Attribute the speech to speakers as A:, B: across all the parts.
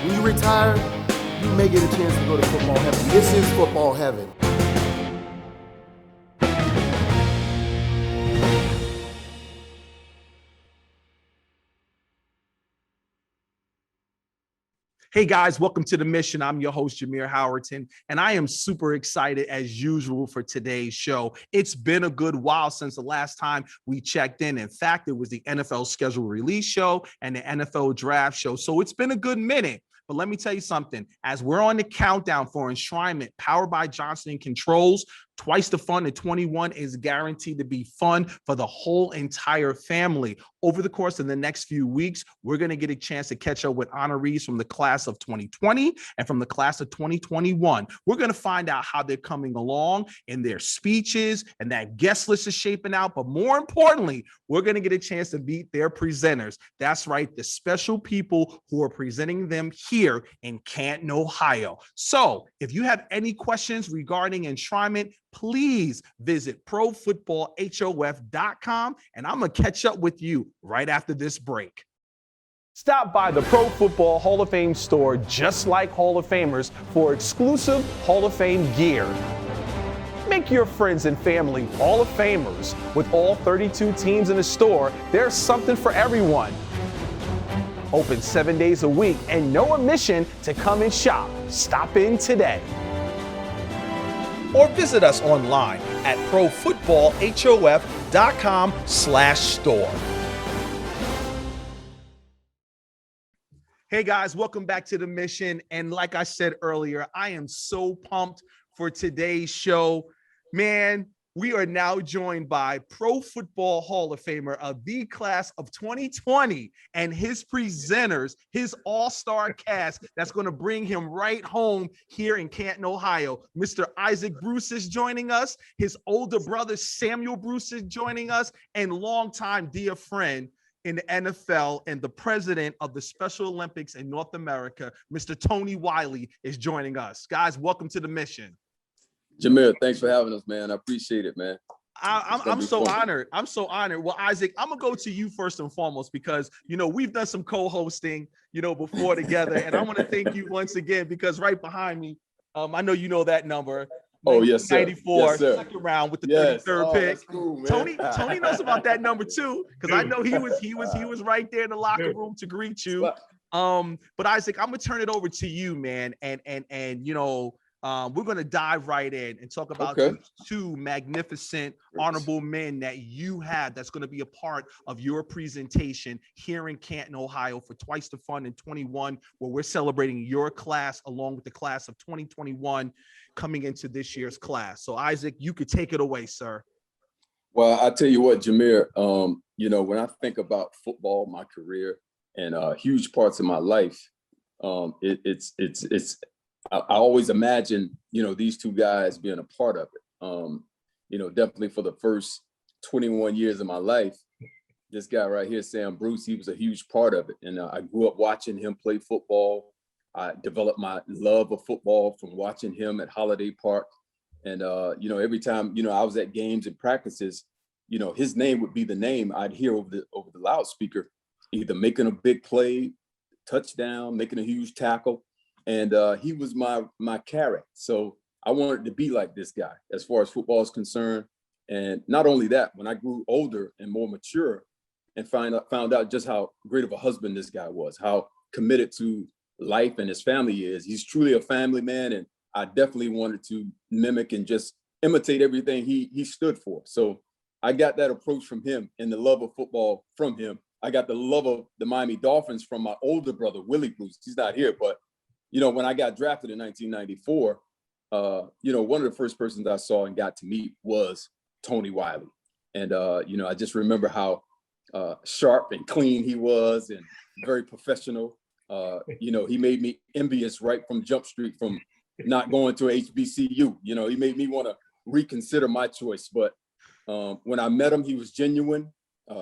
A: When you retire, you may get a chance to go to football heaven. This is football heaven.
B: Hey guys, welcome to The Mission. I'm your host, Jameer Howerton, and I am super excited as usual for today's show. It's been a good while since the last time we checked in. In fact, it was the NFL schedule release show and the NFL draft show. So it's been a good minute. But let me tell you something, as we're on the countdown for enshrinement, powered by Johnson Controls, twice the fun in 21 is guaranteed to be fun for the whole entire family. Over the course of the next few weeks, we're going to get a chance to catch up with honorees from the class of 2020 and from the class of 2021. We're going to find out how they're coming along in their speeches, and that guest list is shaping out. But more importantly, we're going to get a chance to meet their presenters. That's right, the special people who are presenting them here in Canton, Ohio. So if you have any questions regarding enshrinement, please visit profootballhof.com, and I'm going to catch up with you right after this break. Stop by the Pro Football Hall of Fame store, just like Hall of Famers, for exclusive Hall of Fame gear. Make your friends and family Hall of Famers. With all 32 teams in the store, there's something for everyone. Open 7 days a week and no admission to come and shop. Stop in today. Or visit us online at profootballhof.com/store. Hey guys, welcome back to The Mission. And like I said earlier, I am so pumped for today's show. Man, we are now joined by Pro Football Hall of Famer of the class of 2020 and his presenters, his all-star cast that's going to bring him right home here in Canton, Ohio. Mr. Isaac Bruce is joining us. His older brother, Samuel Bruce, is joining us, and longtime dear friend in the NFL and the president of the Special Olympics in North America, Mr. Tony Wiley, is joining us. Guys, welcome to The Mission.
C: Jameer, thanks for having us, man. I appreciate it, man.
B: I'm so honored. I'm so honored. Well, Isaac, I'm gonna go to you first and foremost because we've done some co-hosting, before together, and I want to thank you once again because right behind me, I know you know that number.
C: Oh yes, sir.
B: 94,
C: yes, sir.
B: Second round with the 33rd pick.
C: That's cool, man.
B: Tony knows about that number too because I know he was right there in the locker room to greet you. But Isaac, I'm gonna turn it over to you, man, and we're going to dive right in and talk about two magnificent, honorable men that you had that's going to be a part of your presentation here in Canton, Ohio for Twice the Fun in 21, where we're celebrating your class along with the class of 2021 coming into this year's class. So, Isaac, you could take it away, sir.
C: Well, I tell you what, Jameer, when I think about football, my career, and huge parts of my life, I always imagine, these two guys being a part of it. Definitely for the first 21 years of my life, this guy right here, Sam Bruce, he was a huge part of it. And I grew up watching him play football. I developed my love of football from watching him at Holiday Park. And, every time, I was at games and practices, his name would be the name I'd hear over the loudspeaker, either making a big play, touchdown, making a huge tackle. And he was my carrot. So I wanted to be like this guy as far as football is concerned. And not only that, when I grew older and more mature and found out just how great of a husband this guy was, how committed to life and his family is. He's truly a family man. And I definitely wanted to mimic and just imitate everything he stood for. So I got that approach from him and the love of football from him. I got the love of the Miami Dolphins from my older brother, Willie Bruce. He's not here, but when I got drafted in 1994, one of the first persons I saw and got to meet was Tony Wiley. And, I just remember how sharp and clean he was and very professional. He made me envious right from Jump Street from not going to HBCU. He made me want to reconsider my choice. But when I met him, he was genuine.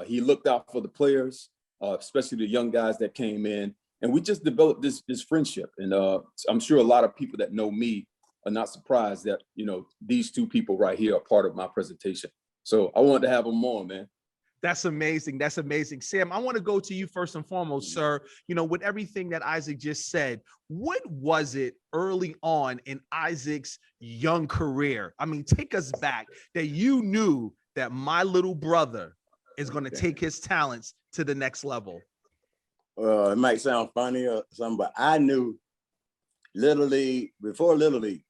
C: He looked out for the players, especially the young guys that came in. And we just developed this friendship. And I'm sure a lot of people that know me are not surprised that, these two people right here are part of my presentation. So I wanted to have them on, man.
B: That's amazing. That's amazing. Sam, I want to go to you first and foremost, sir. You know, with everything that Isaac just said, what was it early on in Isaac's young career? I mean, take us back that you knew that my little brother is going to take his talents to the next level.
D: It might sound funny or something, but I knew Little League, before Little League,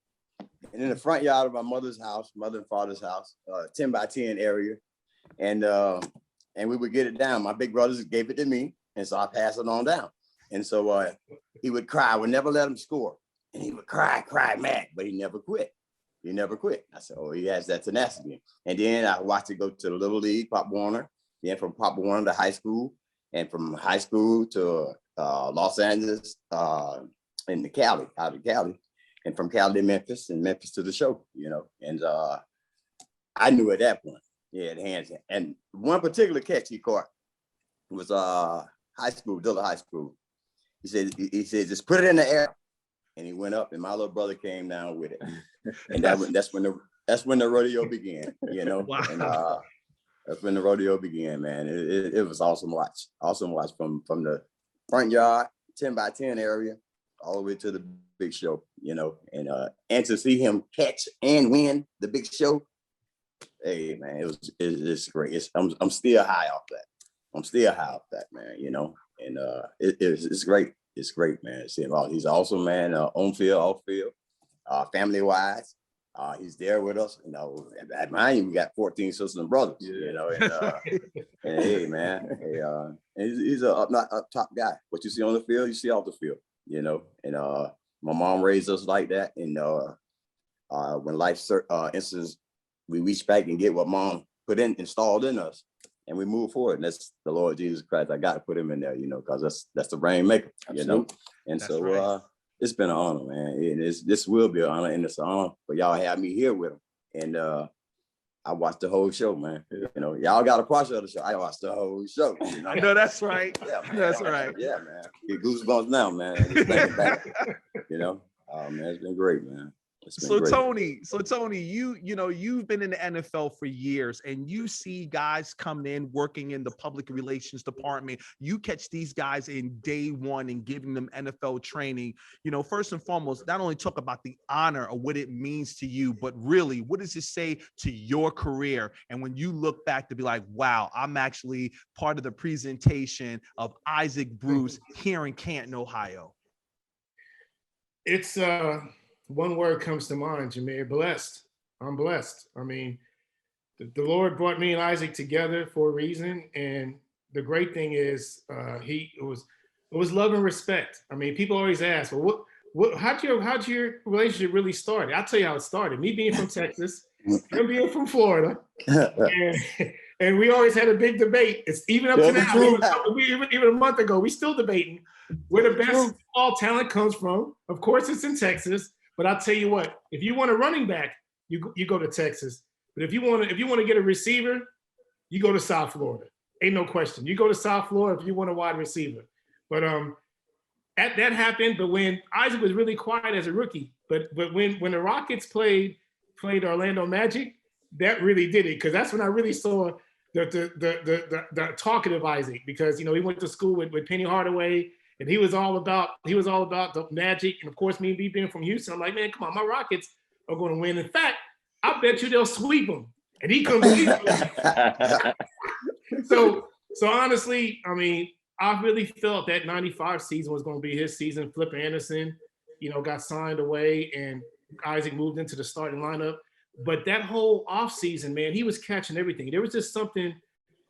D: and in the front yard of my mother's house, mother and father's house, 10 by 10 area. And we would get it down. My big brothers gave it to me, and so I passed it on down. And so he would cry. I would never let him score. And he would cry mad, but he never quit. He never quit. I said, oh, he has that tenacity. And then I watched it go to the Little League, Pop Warner, then from Pop Warner to high school, and from high school to Los Angeles, and to Cali, out of Cali, and from Cali to Memphis, and Memphis to the show, you know. And I knew at that point, yeah, the hands. And one particular catch he caught was high school, Dilla High School. He said, just put it in the air. And he went up, and my little brother came down with it. And that's when the rodeo began, you know. Wow. And that's when the rodeo began, man. It was awesome watch. Awesome watch from the front yard, 10 by 10 area, all the way to the big show, you know. And to see him catch and win the big show, hey man, it's great. I'm still high off that. I'm still high off that, man, you know. And it's great. It's great, man. He's awesome, man. On field, off field, family wise. He's there with us. You know, at mine, we got 14 sisters and brothers. You know, and hey, man, he's a up top guy. What you see on the field, you see off the field. You know, and my mom raised us like that. And when life instance, we reach back and get what mom installed in us, and we move forward. And that's the Lord Jesus Christ. I got to put him in there, you know, because that's the brain maker. Absolutely. You know, and that's so right. It's been an honor, man. And this will be an honor, and it's an honor for y'all to have me here with him. And I watched the whole show, man. You know, y'all got a portion of the show. I watched the whole show. You know?
B: I know that's right.
D: Yeah, man.
B: That's right.
D: Yeah, man. Get goosebumps now, man. Just thinking back, you know. Oh man, it's been great, man.
B: So Tony, you know, you've been in the NFL for years, and you see guys coming in, working in the public relations department. You catch these guys in day one and giving them NFL training. You know, first and foremost, not only talk about the honor of what it means to you, but really, what does it say to your career? And when you look back to be like, wow, I'm actually part of the presentation of Isaac Bruce here in Canton, Ohio.
E: It's one word comes to mind, Jameer: blessed. I'm blessed. I mean, the Lord brought me and Isaac together for a reason, and the great thing is, it was love and respect. I mean, people always ask, well, how'd your relationship really start? I'll tell you how it started. Me being from Texas, him being from Florida, and we always had a big debate. It's even up to now. Even a month ago, we still debating where the best football talent comes from. Of course, it's in Texas. But I'll tell you what, if you want a running back, you go to Texas. But if you want to get a receiver, you go to South Florida. Ain't no question. You go to South Florida if you want a wide receiver. But that happened. But when Isaac was really quiet as a rookie, but when the Rockets played Orlando Magic, that really did it, because that's when I really saw the talkative Isaac, because you know he went to school with Penny Hardaway. And he was all about the Magic. And of course, me being from Houston, I'm like, man, come on, my Rockets are going to win. In fact, I bet you they'll sweep them. And he couldn't believe it. So honestly, I mean, I really felt that 95 season was going to be his season. Flip Anderson, you know, got signed away, and Isaac moved into the starting lineup. But that whole offseason, man, he was catching everything. There was just something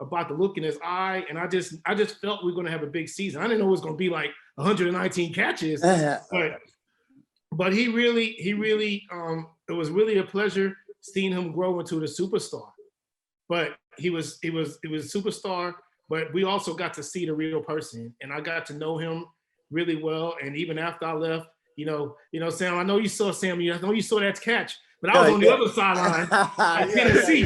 E: about the look in his eye, and I just felt we were going to have a big season. I didn't know it was going to be like 119 catches, but he really, it was really a pleasure seeing him grow into the superstar. But he was a superstar, but we also got to see the real person, and I got to know him really well. And even after I left, you know, Sam, I know you saw Sam. I know you saw that catch. But I was on the other sideline at Tennessee.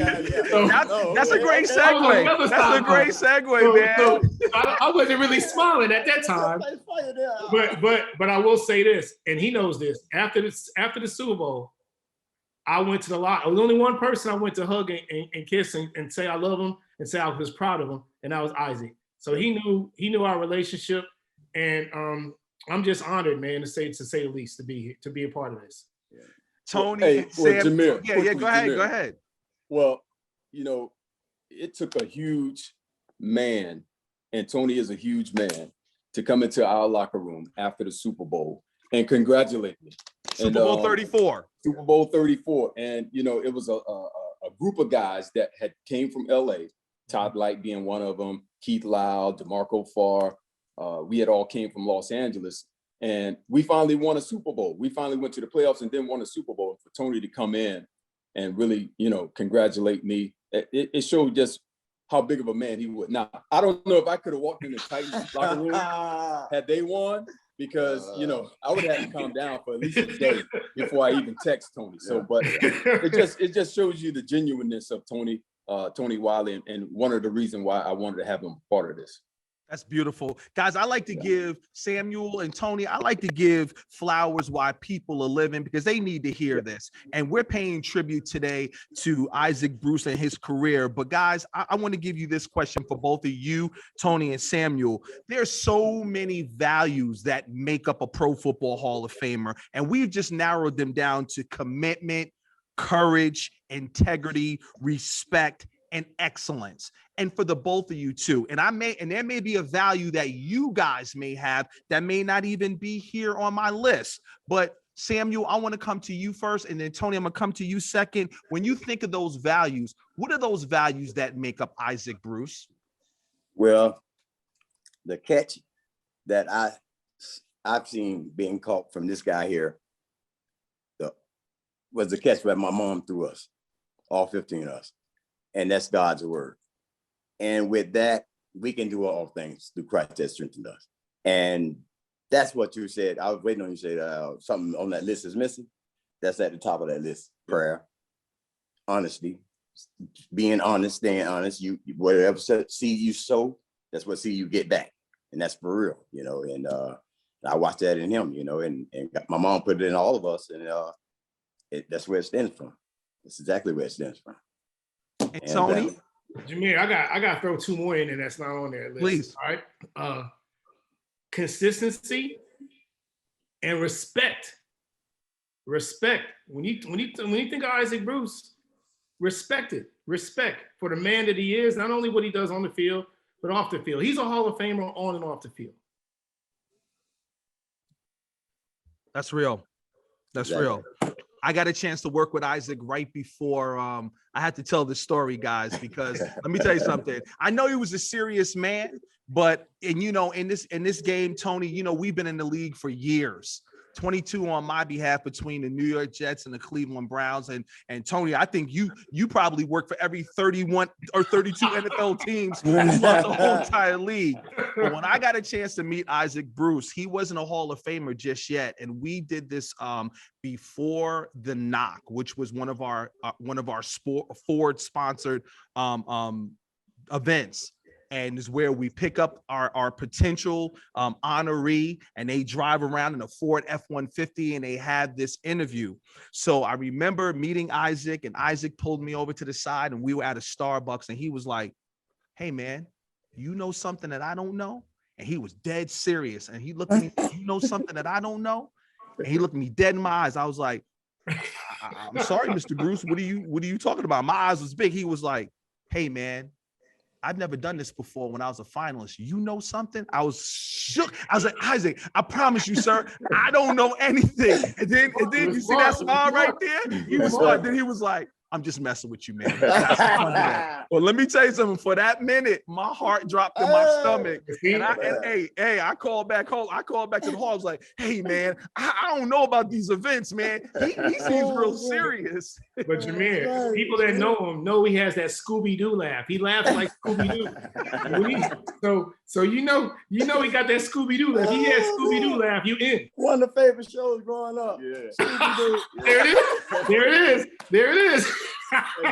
E: So,
B: that's a great segue. That's a great segue, man.
E: So I wasn't really smiling at that time. But I will say this, and he knows this. After the Super Bowl, I went to the lot. I was only one person I went to hug and kiss and say I love him, and say I was proud of him, and that was Isaac. So he knew our relationship, and I'm just honored, man, to say the least, to be a part of this.
B: Tony,
C: Hey,
B: and
C: well,
B: Sam,
C: Jameer,
B: yeah,
C: quickly,
B: go ahead,
C: Jameer.
B: go ahead.
C: Well, you know, it took a huge man, and Tony is a huge man, to come into our locker room after the Super Bowl and congratulate me.
B: Super Bowl 34.
C: Super Bowl 34. And, you know, it was a group of guys that had came from LA, Todd Light being one of them, Keith Loud, DeMarco Farr. We had all came from Los Angeles, and we finally won a Super Bowl. We finally went to the playoffs and then won a Super Bowl. For Tony to come in and really, you know, congratulate me, it showed just how big of a man he was. Now, I don't know if I could have walked in the Titans locker room had they won, because, you know, I would have to calm down for at least a day before I even text Tony. So, but it just shows you the genuineness of Tony Wiley, and one of the reasons why I wanted to have him part of this.
B: That's beautiful. Guys, I like to give Samuel and Tony, I like to give flowers while people are living, because they need to hear this. And we're paying tribute today to Isaac Bruce and his career. But guys, I want to give you this question for both of you, Tony and Samuel. There's so many values that make up a Pro Football Hall of Famer, and we've just narrowed them down to commitment, courage, integrity, respect, and excellence. And for the both of you too. And there may be a value that you guys may have that may not even be here on my list. But Samuel, I want to come to you first, and then Tony, I'm gonna come to you second. When you think of those values, what are those values that make up Isaac Bruce?
D: Well, the catch that I've seen being caught from this guy here was the catch that my mom threw us, all 15 of us. And that's God's word. And with that, we can do all things through Christ that strengthens us. And that's what you said. I was waiting on you to say something on that list is missing. That's at the top of that list. Prayer, honesty, being honest, staying honest. You whatever seed you sow, that's what seed you get back. And that's for real, you know. And I watched that in him, you know, and my mom put it in all of us. And that's where it stems from. That's exactly where it stems from.
B: And Tony?
E: Jameer, I got to throw two more in there that's not on there.
B: Please.
E: All right. Consistency and respect. Respect. When you think of Isaac Bruce, respect it. Respect for the man that he is, not only what he does on the field, but off the field. He's a Hall of Famer on and off the field.
B: That's real. That's real. I got a chance to work with Isaac right before I had to tell this story, guys, because let me tell you something. I know he was a serious man, but in this game, Tony, you know, we've been in the league for years. 22 on my behalf between the New York Jets and the Cleveland Browns. And Tony, I think you probably work for every 31 or 32 NFL teams throughout the whole entire league. But when I got a chance to meet Isaac Bruce, he wasn't a Hall of Famer just yet. And we did this before the knock, which was one of our Ford sponsored events. And is where we pick up our potential honoree, and they drive around in a Ford F-150, and they had this interview. So I remember meeting Isaac, and Isaac pulled me over to the side, and we were at a Starbucks, and he was like, "Hey man, you know something that I don't know?" And he was dead serious. And he looked at me, "You know something that I don't know?" And he looked me dead in my eyes. I was like, "I'm sorry, Mr. Bruce. What are you talking about?" My eyes was big. He was like, "Hey man, I've never done this before. When I was a finalist, you know something?" I was shook. I was like, "Isaac, I promise you, sir, I don't know anything." And then you see that smile right there? He was smart. Then he was like, "I'm just messing with you, man." Well, let me tell you something. For that minute, my heart dropped in my stomach. And I called back home. I called back to the hall. I was like, "Hey, man, I don't know about these events, man. He seems real serious."
E: But Jameer, people that know him know he has that Scooby-Doo laugh. He laughs like Scooby-Doo. So you know he got that Scooby-Doo laugh. He has Scooby-Doo laugh. You in?
D: One of the favorite shows growing up.
C: Yeah.
D: Scooby-Doo.
E: There it is.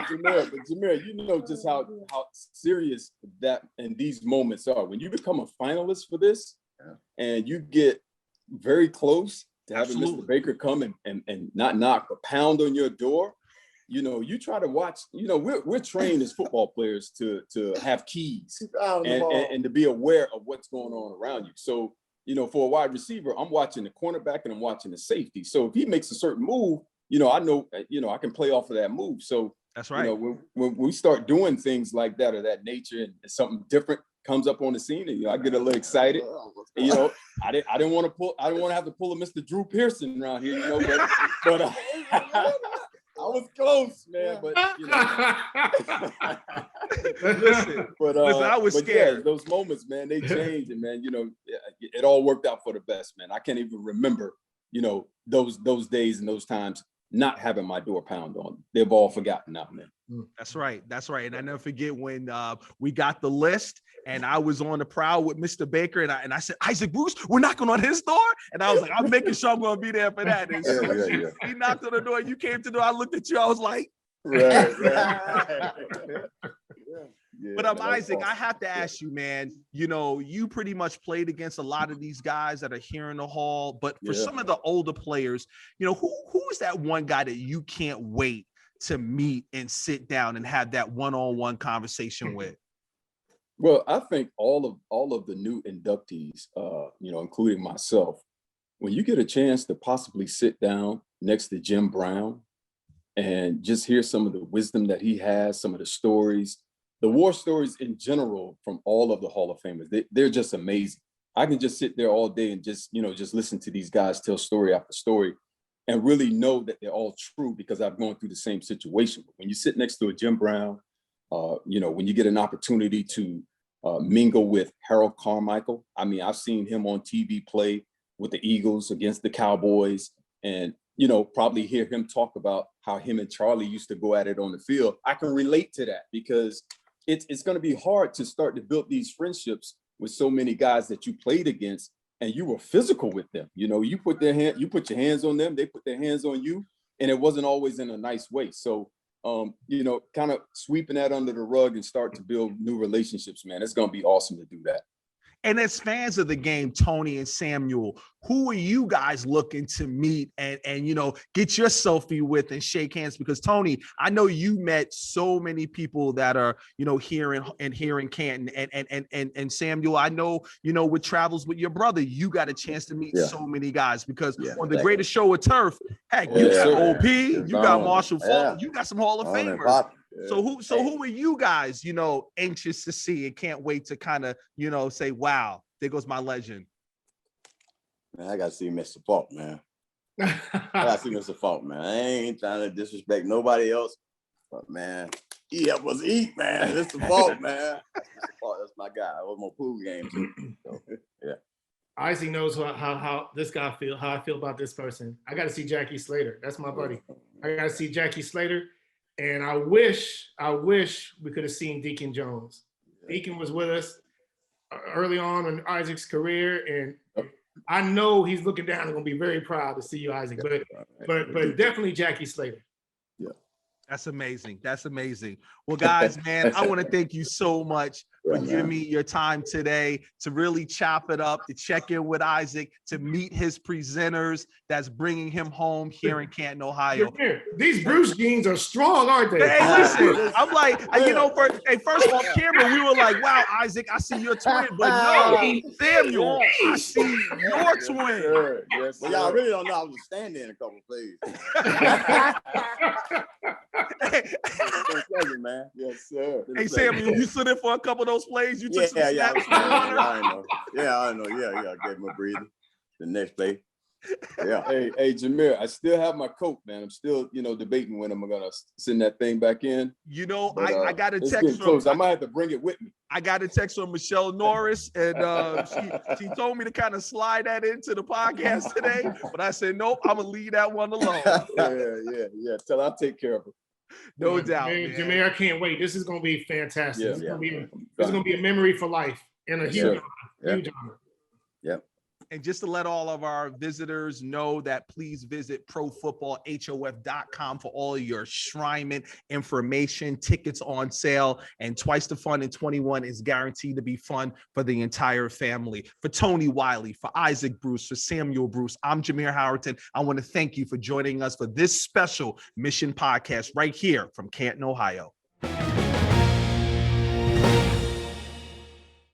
C: Jameer, you know just how serious that and these moments are. When you become a finalist for this, and you get very close to having Mr. Baker come and not knock, but pound on your door, you know, you try to watch, you know, we're trained as football players to have keys and to be aware of what's going on around you. So, you know, for a wide receiver, I'm watching the cornerback and I'm watching the safety. So if he makes a certain move, you know, I know, you know, I can play off of that move. So
B: that's right.
C: You know, when we start doing things like that or that nature and something different comes up on the scene, and you know, I get a little excited. And, you know, I didn't want to have to pull a Mr. Drew Pearson around here, you know, but I was close, man. But you know,
B: listen, I was scared.
C: Yeah, those moments, man, they change, and man, you know, it all worked out for the best, man. I can't even remember, you know, those days and those times not having my door pound on them. They've all forgotten now, man.
B: That's right. That's right. And I never forget when we got the list and I was on the prowl with Mr. Baker and I said, Isaac Bruce, we're knocking on his door. And I was like, I'm making sure I'm going to be there for that. And so he knocked on the door. You came to the door. I looked at you. I was like,
C: right.
B: Yeah, but Isaac, awesome. I have to ask you, man, you know, you pretty much played against a lot of these guys that are here in the hall, but for some of the older players, you know, who is that one guy that you can't wait to meet and sit down and have that one-on-one conversation with?
C: Well, I think all of the new inductees, you know, including myself, when you get a chance to possibly sit down next to Jim Brown and just hear some of the wisdom that he has, some of the stories, the war stories in general from all of the Hall of Famers, they're just amazing. I can just sit there all day and just listen to these guys tell story after story and really know that they're all true because I've gone through the same situation. But when you sit next to a Jim Brown, you know, when you get an opportunity to mingle with Harold Carmichael, I mean, I've seen him on TV play with the Eagles against the Cowboys and, you know, probably hear him talk about how him and Charlie used to go at it on the field. I can relate to that because it's going to be hard to start to build these friendships with so many guys that you played against and you were physical with them. You know, you put your hands on them, they put their hands on you, and it wasn't always in a nice way. So, you know, kind of sweeping that under the rug and start to build new relationships, man, it's going to be awesome to do that.
B: And as fans of the game, Tony and Samuel, who are you guys looking to meet and you know, get your selfie with and shake hands? Because Tony, I know you met so many people that are, you know, here in Canton, and Samuel, I know, you know, with travels with your brother, you got a chance to meet so many guys because on the greatest show of turf, heck, you got OP, you got Marshall Faulk, you got some Hall of Famers. So who are you guys, you know, anxious to see and can't wait to kind of, you know, say, wow, there goes my legend?
D: Man, I gotta see Mr. Faulk, man. I gotta see Mr. Faulk, man. I ain't trying to disrespect nobody else, but man, he helped us eat, man. Mr. Faulk, man. Mr. Faulk, that's my guy. I was my pool game too. So, yeah.
E: Isaac knows how this guy feel, how I feel about this person. I gotta see Jackie Slater. That's my buddy. I gotta see Jackie Slater. And I wish we could have seen Deacon Jones. Deacon was with us early on in Isaac's career, and I know he's looking down and gonna be very proud to see you, Isaac. But definitely Jackie Slater.
C: Yeah,
B: that's amazing. That's amazing. Well, guys, man, I want to thank you so much for giving me your time today to really chop it up, to check in with Isaac, to meet his presenters that's bringing him home here in Canton, Ohio.
E: These Bruce jeans are strong, aren't they?
B: Hey, listen, I'm like, you know, first off camera, we were like, wow, Isaac, I see your twin, but no, Samuel, I see your twin.
D: Sure. Yes, well, y'all really don't know I was standing in a couple of plays. Man. Yes, sir.
B: Hey, Samuel, you stood in for a couple of those plays. You took some snaps.
D: I know. Yeah. I gave him a breather. The next play. Yeah.
C: Hey, Jameer, I still have my coat, man. I'm still, you know, debating when I'm gonna send that thing back in.
B: You know, but, I got a text
C: from. I might have to bring it with me.
B: I got a text from Michelle Norris, and she told me to kind of slide that into the podcast today. But I said, nope, I'm gonna leave that one alone.
C: Yeah. Tell her I'll take care of her.
B: No doubt.
E: Jameer, I can't wait. This is going to be fantastic. This is going to be a memory for life and a huge honor.
D: Yep.
B: And just to let all of our visitors know that please visit profootballhof.com for all your Enshrinement information, tickets on sale, and Twice the Fun in 21 is guaranteed to be fun for the entire family. For Tony Wiley, for Isaac Bruce, for Samuel Bruce, I'm Jameer Howerton. I want to thank you for joining us for this special Mission podcast right here from Canton, Ohio.